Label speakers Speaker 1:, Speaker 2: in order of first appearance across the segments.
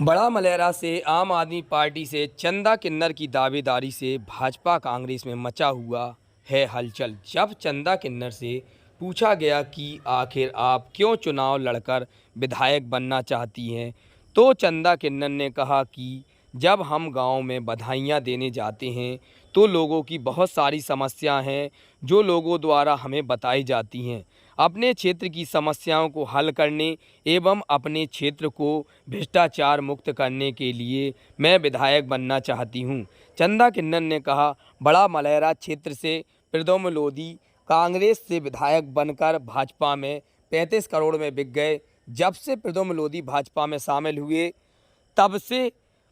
Speaker 1: बड़ा मलेरा से आम आदमी पार्टी से चंदा किन्नर की दावेदारी से भाजपा कांग्रेस में मचा हुआ है हलचल। जब चंदा किन्नर से पूछा गया कि आखिर आप क्यों चुनाव लड़कर विधायक बनना चाहती हैं, तो चंदा किन्नर ने कहा कि जब हम गांव में बधाइयां देने जाते हैं तो लोगों की बहुत सारी समस्याएं हैं जो लोगों द्वारा हमें बताई जाती हैं। अपने क्षेत्र की समस्याओं को हल करने एवं अपने क्षेत्र को भ्रष्टाचार मुक्त करने के लिए मैं विधायक बनना चाहती हूं। चंदा किन्नर ने कहा, बड़ा मलेरा क्षेत्र से प्रद्युम्न लोधी कांग्रेस से विधायक बनकर भाजपा में 35 करोड़ में बिक गए। जब से प्रद्युम्न लोधी भाजपा में शामिल हुए तब से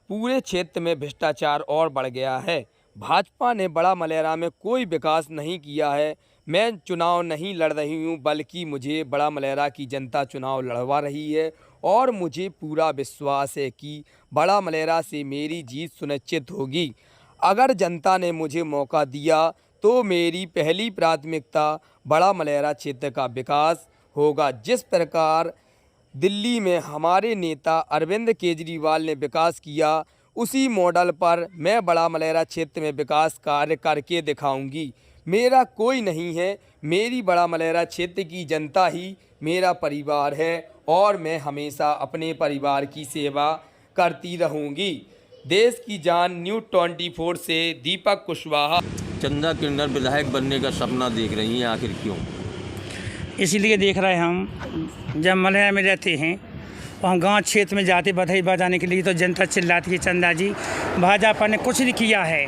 Speaker 1: पूरे क्षेत्र में भ्रष्टाचार और बढ़ गया है। भाजपा ने बड़ा मलेरा में कोई विकास नहीं किया है। मैं चुनाव नहीं लड़ रही हूं, बल्कि मुझे बड़ा मलेरा की जनता चुनाव लड़वा रही है और मुझे पूरा विश्वास है कि बड़ा मलेरा से मेरी जीत सुनिश्चित होगी। अगर जनता ने मुझे मौका दिया तो मेरी पहली प्राथमिकता बड़ा मलेरा क्षेत्र का विकास होगा। जिस प्रकार दिल्ली में हमारे नेता अरविंद केजरीवाल ने विकास किया, उसी मॉडल पर मैं बड़ा मलेरा क्षेत्र में विकास कार्य करके दिखाऊंगी। मेरा कोई नहीं है, मेरी बड़ा मलेरा क्षेत्र की जनता ही मेरा परिवार है और मैं हमेशा अपने परिवार की सेवा करती रहूंगी। देश की जान न्यूज़ 24 से दीपक कुशवाहा।
Speaker 2: चंदा किन्नर विधायक बनने का सपना देख रही हैं, आखिर क्यों?
Speaker 3: इसीलिए देख रहे हैं हम, जब मलेरा में रहते हैं और हम गांव क्षेत्र में जाते बधाई बजाने के लिए तो जनता चिल्लाती है, चंदा जी भाजपा ने कुछ नहीं किया है।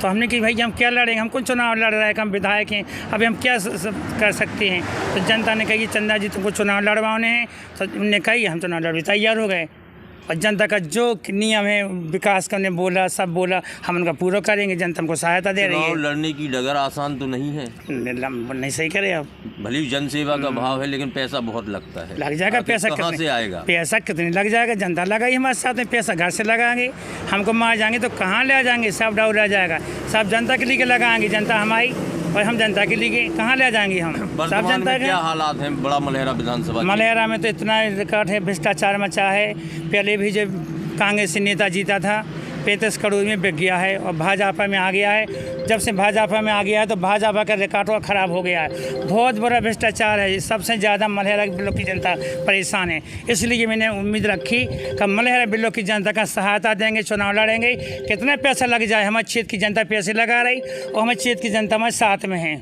Speaker 3: तो हमने कि भाई हम क्या लड़ेंगे, हम कौन चुनाव लड़ रहे हैं, हम विधायक हैं, अभी हम क्या कर सकते हैं। तो जनता ने कही चंदा जी तुमको चुनाव लड़वाने हैं, तो उन्होंने कही हम चुनाव लड़ने तैयार हो गए। और जनता का जो नियम है विकास करने बोला, सब बोला, हम उनका पूरा करेंगे। जनता हमको सहायता दे रही है।
Speaker 2: लड़ने की डगर आसान तो नहीं है,
Speaker 3: नहीं सही करे। अब
Speaker 2: भली जनसेवा का भाव है, लेकिन पैसा बहुत लगता है।
Speaker 3: लग जाएगा पैसा,
Speaker 2: कहाँ से आएगा?
Speaker 3: पैसा कितने लग जाएगा, जनता लगाई हमारे साथ में, पैसा घर से लगाएंगे। हमको मार जाएंगे तो कहाँ ले जाएंगे, सब डाउन रह जाएगा। सब जनता के लिए लगाएंगे, जनता हमारी और हम जनता के लिए कहाँ ले जाएंगे हम। सब जनता के
Speaker 2: क्या हालात हैं बड़ा मलेरा विधानसभा?
Speaker 3: मलेरा में तो इतना रिकॉर्ड है, भ्रष्टाचार मचा है। पहले भी जब कांग्रेस से नेता जीता था 35 करोड़ में बिक गया है और भाजपा में आ गया है। जब से भाजपा में आ गया है तो भाजपा का रिकॉर्ड और ख़राब हो गया है। बहुत बड़ा भ्रष्टाचार है, सबसे ज़्यादा मलेरा ब्लॉक की जनता परेशान है। इसलिए मैंने उम्मीद रखी कि मलेरा ब्लॉक की जनता का सहायता देंगे, चुनाव लड़ेंगे। कितना पैसा लग जाए, हमारे क्षेत्र की जनता पैसे लगा रही और हमारे क्षेत्र की जनता हमारे साथ में है।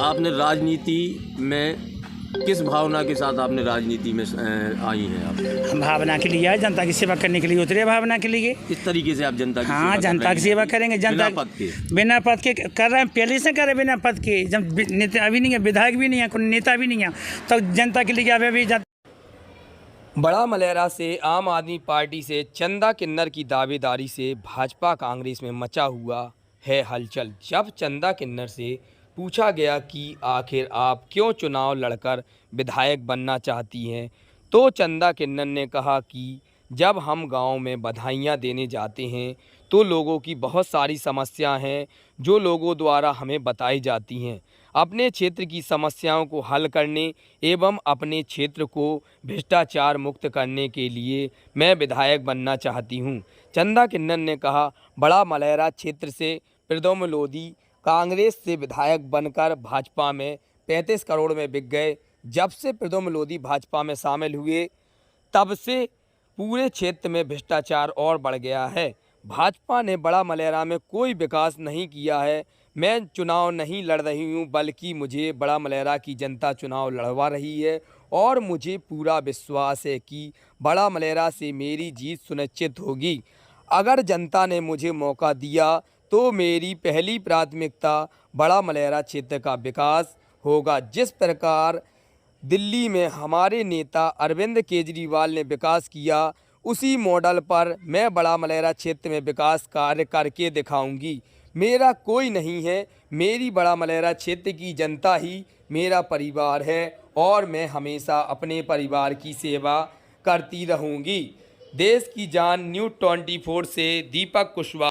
Speaker 2: आपने राजनीति में किस भावना के साथ आपने राजनीति में आई हैं? आप
Speaker 3: भावना के लिए आए, जनता की सेवा करने के लिए उतरे, भावना के लिए।
Speaker 2: इस तरीके से आप जनता की
Speaker 3: हाँ, जनता की सेवा करेंगे। जनता बिना पद के कर रहे हैं, पहले से कर रहे बिना पद के। जब नेता अभी नहीं है, विधायक भी नहीं है, कोई नेता भी नहीं है, तो जनता के लिए अभी
Speaker 1: बड़ा मलेरा से आम आदमी पार्टी से चंदा किन्नर की दावेदारी से भाजपा कांग्रेस में मचा हुआ है हलचल। जब चंदा किन्नर से पूछा गया कि आखिर आप क्यों चुनाव लड़कर विधायक बनना चाहती हैं, तो चंदा किन्नर ने कहा कि जब हम गांव में बधाइयां देने जाते हैं तो लोगों की बहुत सारी समस्याएं हैं जो लोगों द्वारा हमें बताई जाती हैं। अपने क्षेत्र की समस्याओं को हल करने एवं अपने क्षेत्र को भ्रष्टाचार मुक्त करने के लिए मैं विधायक बनना चाहती हूं। चंदा किन्नर ने कहा, बड़ा मलेरा क्षेत्र से प्रद्युम्न लोधी कांग्रेस से विधायक बनकर भाजपा में 35 करोड़ में बिक गए। जब से प्रद्युम्न लोधी भाजपा में शामिल हुए तब से पूरे क्षेत्र में भ्रष्टाचार और बढ़ गया है। भाजपा ने बड़ा मलेरा में कोई विकास नहीं किया है। मैं चुनाव नहीं लड़ रही हूं, बल्कि मुझे बड़ा मलेरा की जनता चुनाव लड़वा रही है और मुझे पूरा विश्वास है कि बड़ा मलेरा से मेरी जीत सुनिश्चित होगी। अगर जनता ने मुझे मौका दिया तो मेरी पहली प्राथमिकता बड़ा मलेरा क्षेत्र का विकास होगा। जिस प्रकार दिल्ली में हमारे नेता अरविंद केजरीवाल ने विकास किया, उसी मॉडल पर मैं बड़ा मलेरा क्षेत्र में विकास कार्य करके दिखाऊंगी। मेरा कोई नहीं है, मेरी बड़ा मलेरा क्षेत्र की जनता ही मेरा परिवार है और मैं हमेशा अपने परिवार की सेवा करती रहूंगी। देश की जान न्यूज़ 24 से दीपक कुशवाहा।